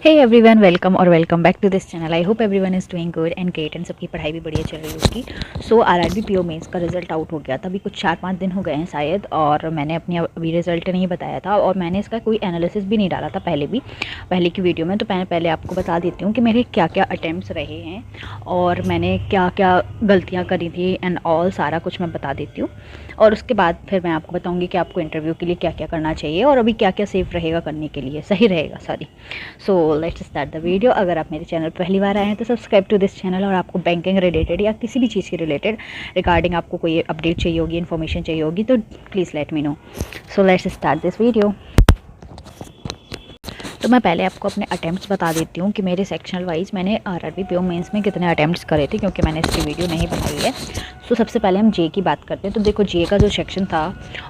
हे everyone, welcome और welcome back to this channel. I hope everyone is doing good and great and सबकी पढ़ाई भी बढ़िया चल रही होगी। सो आरआरबी पीओ मेंस का रिजल्ट आउट हो गया था। अभी कुछ 4-5 दिन हो गए हैं शायद, और मैंने अपनी अभी रिजल्ट नहीं बताया था और मैंने इसका कोई एनालिसिस भी नहीं डाला था पहले की वीडियो में। तो मैं पहले आपको बता देती हूँ कि मेरे क्या क्या अटैम्प्ट्स रहे हैं और मैंने क्या क्या गलतियाँ करी थी एंड ऑल सारा कुछ मैं बता देती हूँ। और उसके बाद फिर मैं आपको बताऊँगी कि आपको इंटरव्यू के लिए क्या क्या करना चाहिए और अभी क्या क्या सेफ रहेगा करने के लिए, सही रहेगा sorry. So let's start the video. अगर आप मेरे चैनल पहली बार आए हैं तो सब्सक्राइब टू दिस चैनल, और आपको बैंकिंग रिलेटेड या किसी भी चीज़ के रिलेटेड रिगार्डिंग आपको कोई अपडेट चाहिए होगी, इन्फॉर्मेशन चाहिए होगी, तो please let me know. So let's start this video. तो मैं पहले आपको अपने अटैम्प्ट्स बता देती हूँ कि मेरे सेक्शनल वाइज मैंने आरआरबी पीओ मेंस में कितने अटैम्प्ट्स करे थे, क्योंकि मैंने इसकी वीडियो नहीं बनाई है। तो सबसे पहले हम जे की बात करते हैं। तो देखो, जे का जो सेक्शन था,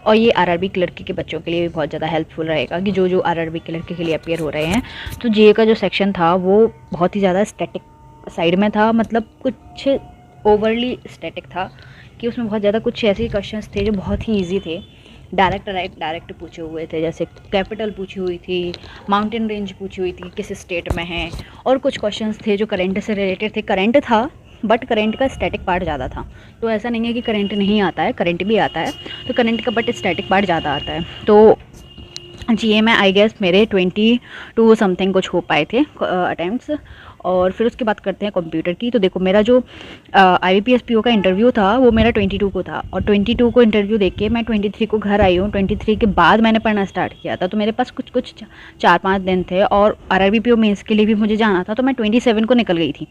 और ये आरआरबी क्लर्क के बच्चों के लिए भी बहुत ज़्यादा हेल्पफुल रहेगा कि जो आरआरबी क्लर्क के लिए अपेयर हो रहे हैं। तो जे का जो सेक्शन था वो बहुत ही ज़्यादा स्टैटिक साइड में था, मतलब कुछ ओवरली स्टैटिक था कि उसमें बहुत ज़्यादा कुछ ऐसे क्वेश्चंस थे जो बहुत ही ईजी थे, डायरेक्ट पूछे हुए थे। जैसे कैपिटल पूछी हुई थी, माउंटेन रेंज पूछी हुई थी, किस स्टेट में है, और कुछ क्वेश्चंस थे जो करंट से रिलेटेड थे। करंट था बट करंट का स्टैटिक पार्ट ज़्यादा था। तो ऐसा नहीं है कि करंट नहीं आता है, करंट भी आता है, तो करंट का बट स्टैटिक पार्ट ज़्यादा आता है। तो जीए में आई गेस मेरे 22 समथिंग कुछ हो पाए थे अटैम्प्ट्स। और फिर उसके बात करते हैं कंप्यूटर की। तो देखो, मेरा जो IBPS PO का इंटरव्यू था वो मेरा 22 को था, और 22 को इंटरव्यू देख के मैं 23 को घर आई हूँ। 23 के बाद मैंने पढ़ना स्टार्ट किया था। तो मेरे पास कुछ 4-5 दिन थे, और आरआरबी पीओ मेंस के लिए भी मुझे जाना था। तो मैं 27 को निकल गई थी।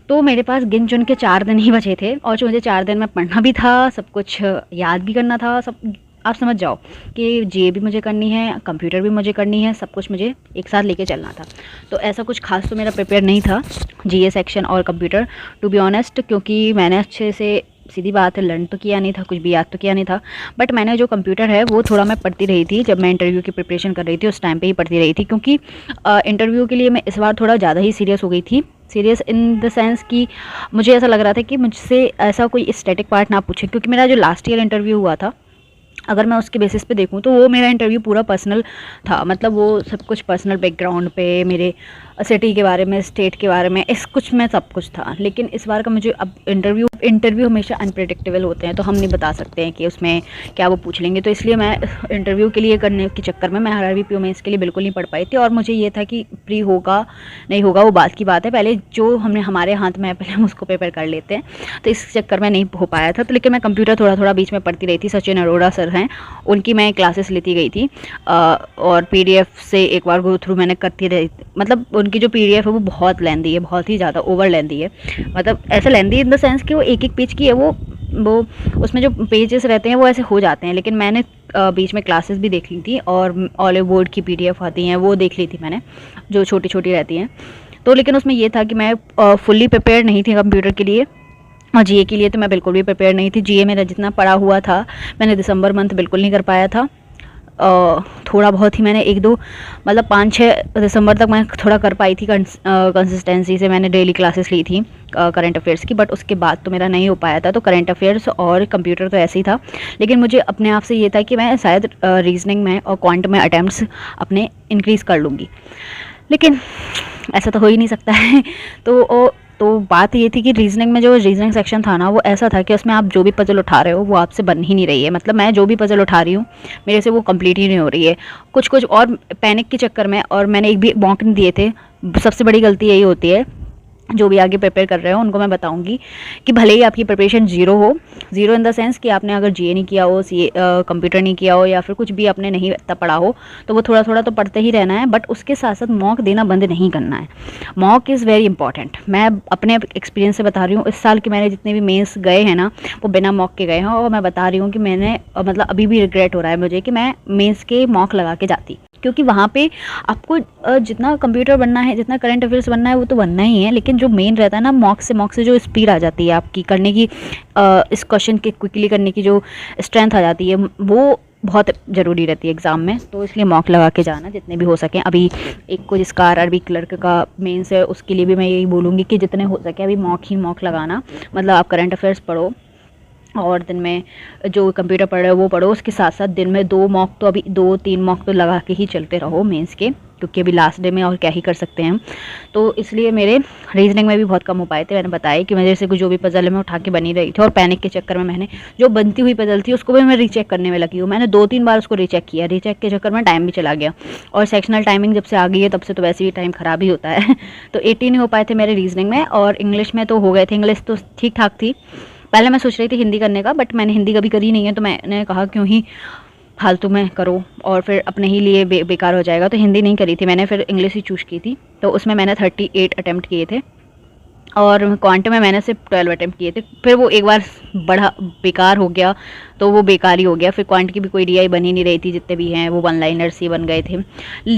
तो मेरे पास गिन चुन के 4 दिन ही बचे थे, और जो मुझे 4 दिन में पढ़ना भी था, सब कुछ याद भी करना था। सब आप समझ जाओ कि जे भी मुझे करनी है, कंप्यूटर भी मुझे करनी है, सब कुछ मुझे एक साथ लेके चलना था। तो ऐसा कुछ खास तो मेरा प्रिपेयर नहीं था जीए सेक्शन और कंप्यूटर, टू बी ऑनेस्ट, क्योंकि मैंने अच्छे से, सीधी बात है, लर्न तो किया नहीं था, कुछ भी याद तो किया नहीं था। बट मैंने जो कंप्यूटर है वो थोड़ा मैं पढ़ती रही थी। जब मैं इंटरव्यू की प्रिपरेशन कर रही थी उस टाइम पे ही पढ़ती रही थी, क्योंकि इंटरव्यू के लिए मैं इस बार थोड़ा ज़्यादा ही सीरियस हो गई थी। सीरियस इन द सेंस कि मुझे ऐसा लग रहा था कि मुझसे ऐसा कोई स्टैटिक पार्ट ना पूछे, क्योंकि मेरा जो लास्ट ईयर इंटरव्यू हुआ था, अगर मैं उसके बेसिस पे देखूं तो वो मेरा इंटरव्यू पूरा पर्सनल था। मतलब वो सब कुछ पर्सनल बैकग्राउंड पे, मेरे सिटी के बारे में, स्टेट के बारे में, इस कुछ में सब कुछ था। लेकिन इस बार का मुझे अब इंटरव्यू हमेशा अनप्रेडिक्टेबल होते हैं, तो हम नहीं बता सकते हैं कि उसमें क्या वो पूछ लेंगे। तो इसलिए मैं इंटरव्यू के लिए करने के चक्कर में मैं आरआरबी पीओ मेंस के लिए बिल्कुल नहीं पढ़ पाई थी। और मुझे ये था कि प्री होगा नहीं होगा वो बात की बात है, पहले जो हमने हमारे हाथ में है पहले हम उसको पेपर कर लेते हैं। तो इस चक्कर में नहीं हो पाया था। तो लेकिन मैं कंप्यूटर थोड़ा थोड़ा बीच में पढ़ती रही थी। सचिन अरोड़ा सर हैं, उनकी मैं क्लासेस लेती गई थी, और PDF से एक बार गो थ्रू मैंने करती रही। मतलब उनकी जो PDF है वो बहुत लेंदी है, बहुत ही ज़्यादा ओवर लेंदी है। मतलब ऐसा लेंदी इन द सेंस कि वो एक पेज की है, वो उसमें जो पेजेस रहते हैं वो ऐसे हो जाते हैं। लेकिन मैंने बीच में क्लासेस भी देख ली थी, और ऑलिव बोर्ड की PDF आती हैं वो देख ली थी मैंने, जो छोटी छोटी रहती हैं। तो लेकिन उसमें ये था कि मैं फुल्ली प्रिपेयर नहीं थी कंप्यूटर के लिए, और जीए के लिए तो मैं बिल्कुल भी प्रिपेयर नहीं थी। जीए मेरा जितना पढ़ा हुआ था मैंने दिसंबर मंथ बिल्कुल नहीं कर पाया था। थोड़ा बहुत ही मैंने 1-2 मतलब 5-6 दिसंबर तक मैं थोड़ा कर पाई थी कंसिस्टेंसी से। मैंने डेली क्लासेस ली थी करंट अफेयर्स की, बट उसके बाद तो मेरा नहीं हो पाया था। तो करंट अफेयर्स और कंप्यूटर तो ऐसे ही था। लेकिन मुझे अपने आप से ये था कि मैं शायद रीजनिंग में और क्वांट में अटैम्प्ट्स अपने इंक्रीज़ कर लूँगी, लेकिन ऐसा तो हो ही नहीं सकता है। तो बात ये थी कि रीजनिंग में जो रीजनिंग सेक्शन था ना, वो ऐसा था कि उसमें आप जो भी पजल उठा रहे हो वो आपसे बन ही नहीं रही है। मतलब मैं जो भी पजल उठा रही हूँ मेरे से वो कंप्लीट ही नहीं हो रही है। कुछ और पैनिक के चक्कर में, और मैंने एक भी मॉक नहीं दिए थे। सबसे बड़ी गलती यही होती है, जो भी आगे प्रिपेयर कर रहे हो उनको मैं बताऊंगी कि भले ही आपकी प्रिपरेशन ज़ीरो हो, ज़ीरो इन द सेंस कि आपने अगर जीए नहीं किया हो, कंप्यूटर नहीं किया हो, या फिर कुछ भी आपने नहीं इतना पढ़ा हो, तो वो थोड़ा थोड़ा तो पढ़ते ही रहना है। बट उसके साथ साथ मॉक देना बंद नहीं करना है। Mock is very important. मैं अपने एक्सपीरियंस से बता रही हूँ। इस साल के मैंने जितने भी मेंस गए हैं ना, वो बिना मॉक के गए हैं, और मैं बता रही हूँ कि मैंने मतलब अभी भी रिग्रेट हो रहा है मुझे कि मैं मेंस के मॉक लगा के जाती, क्योंकि वहाँ पे आपको जितना कंप्यूटर बनना है, जितना करंट अफेयर्स बनना है वो तो बनना ही है। लेकिन जो मेन रहता है ना, मॉक से जो स्पीड आ जाती है आपकी करने की, इस क्वेश्चन के क्विकली करने की जो स्ट्रेंथ आ जाती है, वो बहुत ज़रूरी रहती है एग्ज़ाम में। तो इसलिए मॉक लगा के जाना जितने भी हो सकें। अभी एक को जिसका आरआरबी क्लर्क का मेंस है उसके लिए भी मैं यही बोलूँगी कि जितने हो सके अभी मॉक लगाना। मतलब आप करंट अफेयर्स पढ़ो, और दिन में जो कंप्यूटर पढ़ रहे हो वो पढ़ो, उसके साथ साथ दिन में 2 मॉक तो, अभी 2-3 मॉक तो लगा के ही चलते रहो मेंस के, क्योंकि अभी लास्ट डे में और क्या ही कर सकते हैं हम। तो इसलिए मेरे रीजनिंग में भी बहुत कम हो पाए थे। मैंने बताया कि मेरे से जो भी पजल है मैं उठा के बनी रही थी, और पैनिक के चक्कर में मैंने जो बनती हुई पजल थी उसको भी मैं रीचेक करने में लगी हूँ। मैंने 2-3 बार उसको रीचेक किया, रीचेक के चक्कर में टाइम भी चला गया, और सेक्शनल टाइमिंग जब से आ गई है तब से तो वैसे भी टाइम ख़राब ही होता है। तो 80 नहीं हो पाए थे मेरे रीजनिंग में, और इंग्लिश में तो हो गए थे। इंग्लिश तो ठीक ठाक थी। पहले मैं सोच रही थी हिंदी करने का, बट मैंने हिंदी कभी करी नहीं है, तो मैंने कहा क्यों ही फालतू में करो और फिर अपने ही लिए बेकार हो जाएगा, तो हिंदी नहीं करी थी मैंने, फिर इंग्लिश ही चूज़ की थी। तो उसमें मैंने 38 अटैम्प्ट किए थे, और क्वांट में मैंने सिर्फ 12 अटैम्प्ट किए थे। फिर वो एक बार बढ़ा बेकार हो गया, तो वो बेकार ही हो गया। फिर क्वांट की भी कोई डीआई बन ही नहीं रही थी, जितने भी हैं वो वन लाइनर्स ही बन गए थे।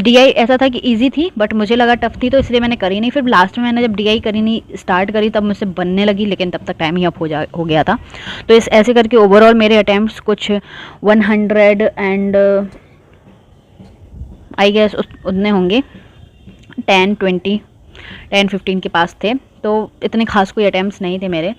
डीआई ऐसा था कि इजी थी, बट मुझे लगा टफ थी, तो इसलिए मैंने करी नहीं। फिर लास्ट में मैंने जब डीआई करी नहीं स्टार्ट करी तब मुझसे बनने लगी, लेकिन तब तक टाइम ही अप हो गया था। तो इस ऐसे करके ओवरऑल मेरे अटैम्प्ट्स कुछ 100 एंड आई गेस उतने होंगे 10-15 के पास थे। तो इतने खास कोई अटैम्प्ट्स नहीं थे मेरे,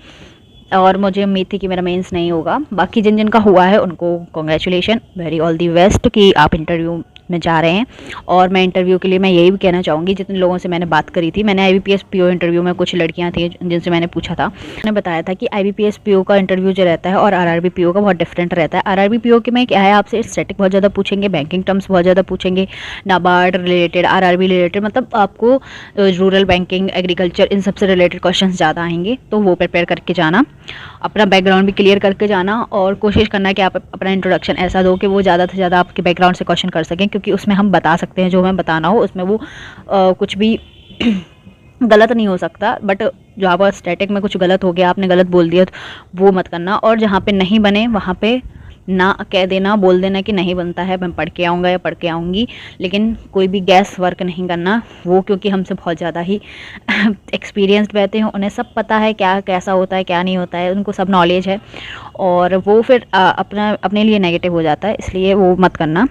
और मुझे उम्मीद थी कि मेरा मेंस नहीं होगा। बाकी जिन जिन का हुआ है उनको congratulation, very all the best कि आप इंटरव्यू में जा रहे हैं। और मैं इंटरव्यू के लिए मैं यही भी कहना चाहूँगी, जितने लोगों से मैंने बात करी थी, मैंने IBPS PO इंटरव्यू में कुछ लड़कियां थी जिनसे मैंने पूछा था, मैंने बताया था कि IBPS PO का इंटरव्यू जो रहता है और RRB PO का बहुत डिफरेंट रहता है। RRB PO के में क्या है, आपसे स्टैटिक बहुत ज़्यादा पूछेंगे, बैंकिंग टर्म्स बहुत ज़्यादा पूछेंगे, नाबार्ड रिलेटेड, RRB रिलेटेड, मतलब आपको रूरल बैंकिंग, एग्रीकल्चर, इन सबसे रिलेटेड क्वेश्चन ज़्यादा आएंगे। तो वो प्रिपेयर करके जाना, अपना बैकग्राउंड भी क्लियर करके जाना, और कोशिश करना कि आप अपना इंट्रोडक्शन ऐसा दो कि वो ज़्यादा से ज़्यादा आपके बैकग्राउंड से क्वेश्चन कर सकें, क्योंकि उसमें हम बता सकते हैं जो हमें बताना हो, उसमें वो कुछ भी गलत नहीं हो सकता। बट जो आपका स्टैटिक में कुछ गलत हो गया, आपने गलत बोल दिया, तो वो मत करना। और जहाँ पे नहीं बने वहाँ पे ना कह देना, बोल देना कि नहीं बनता है, मैं पढ़ के आऊँगा या पढ़ के आऊँगी, लेकिन कोई भी गैस वर्क नहीं करना वो, क्योंकि हमसे बहुत ज़्यादा ही एक्सपीरियंस्ड रहते हैं, उन्हें सब पता है क्या कैसा होता है क्या नहीं होता है, उनको सब नॉलेज है, और वो फिर अपने लिए नेगेटिव हो जाता है, इसलिए वो मत करना।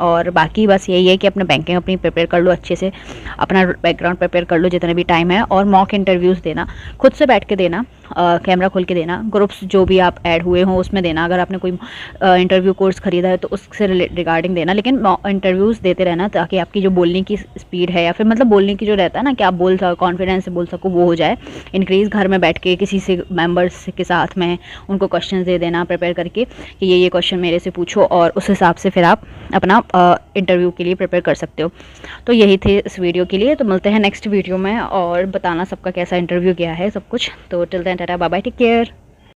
और बाकी बस यही है कि अपने बैंकिंग अपनी प्रिपेयर कर लो अच्छे से, अपना बैकग्राउंड प्रिपेयर कर लो जितने भी टाइम है, और मॉक इंटरव्यूज़ देना, खुद से बैठ के देना, कैमरा खोल के देना, ग्रुप्स जो भी आप ऐड हुए हों उसमें देना, अगर आपने कोई इंटरव्यू कोर्स ख़रीदा है तो उससे रिगार्डिंग देना, लेकिन इंटरव्यूज़ देते रहना, ताकि आपकी जो बोलने की स्पीड है, या फिर मतलब बोलने की जो रहता है ना कि आप बोल सको, कॉन्फिडेंस से बोल सको, वो हो जाए इंक्रीज़। घर में बैठ के किसी से मेम्बर्स के साथ में उनको क्वेश्चन दे देना प्रिपेयर करके कि ये क्वेश्चन मेरे से पूछो, और उस हिसाब से फिर आप अपना इंटरव्यू के लिए प्रिपेयर कर सकते हो। तो यही थे इस वीडियो के लिए, तो मिलते हैं नेक्स्ट वीडियो में, और बताना सबका कैसा इंटरव्यू गया है सब कुछ। तो till then tata bye bye, take care.